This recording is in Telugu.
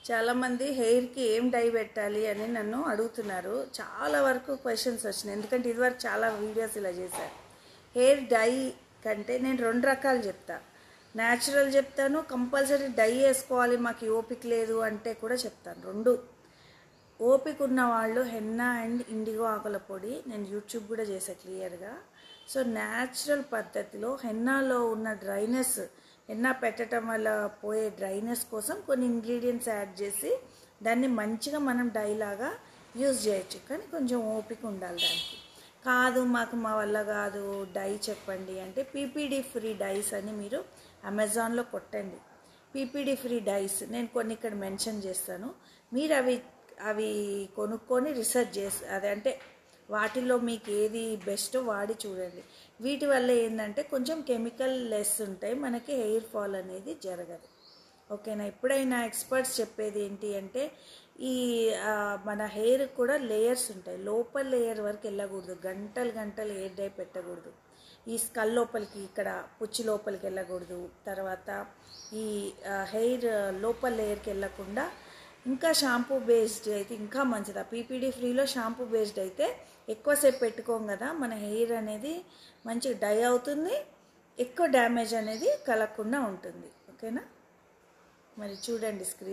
చాలామంది హెయిర్కి ఏం డై పెట్టాలి అని నన్ను అడుగుతున్నారు. చాలా వరకు క్వశ్చన్స్ వచ్చినాయి, ఎందుకంటే ఇదివరకు చాలా వీడియోస్ ఇలా చేశాను. హెయిర్ డై కంటే నేను 2 రకాలు చెప్తా. న్యాచురల్ చెప్తాను, కంపల్సరీ డై వేసుకోవాలి మాకు ఓపిక లేదు అంటే కూడా చెప్తాను. 2 ఓపిక ఉన్న వాళ్ళు హెన్నా అండ్ ఇండిగో ఆకుల పొడి నేను యూట్యూబ్ కూడా చేసా క్లియర్గా. సో న్యాచురల్ పద్ధతిలో హెన్నాలో ఉన్న డ్రైనెస్, హెన్నా పెట్టడం వల్ల పోయే డ్రైనెస్ కోసం కొన్ని ఇంగ్రీడియంట్స్ యాడ్ చేసి దాన్ని మంచిగా మనం డైలాగా యూజ్ చేయొచ్చు. కానీ కొంచెం ఓపిక ఉండాలి దానికి. కాదు మాకు మా వల్ల కాదు డై చెప్పండి అంటే పీపీడీ ఫ్రీ డైస్ అని మీరు అమెజాన్లో కొట్టండి. పీపీడీ ఫ్రీ డైస్ నేను కొన్ని ఇక్కడ మెన్షన్ చేస్తాను. మీరు అవి కొనుక్కొని రీసెర్చ్ చేసి అంటే వాటిలో మీకు ఏది బెస్టో వాడి చూడండి. వీటి వల్ల ఏంటంటే కొంచెం కెమికల్ లెస్ ఉంటాయి, మనకి హెయిర్ ఫాల్ అనేది జరగదు. ఓకేనా. ఎప్పుడైనా ఎక్స్పర్ట్స్ చెప్పేది ఏంటి అంటే ఈ మన హెయిర్ కూడా లేయర్స్ ఉంటాయి, లోపల లేయర్ వరకు వెళ్ళకూడదు, గంటలు గంటలు హెయిర్ డై పెట్టకూడదు. ఈ స్కల్ లోపలికి, ఇక్కడ పుచ్చి లోపలికి వెళ్ళకూడదు. తర్వాత ఈ హెయిర్ లోపల లేయర్కి వెళ్ళకుండా ఇంకా షాంపూ బేస్డ్ అయితే ఇంకా మంచిది. పీపీడీ ఫ్రీలో షాంపూ బేస్డ్ అయితే ఎక్కువసేపు పెట్టుకోం కదా, మన హెయిర్ అనేది మంచిగా డై అవుతుంది, ఎక్కువ డ్యామేజ్ అనేది కలగకుండా ఉంటుంది. ఓకేనా. మరి చూడండి స్క్రీన్.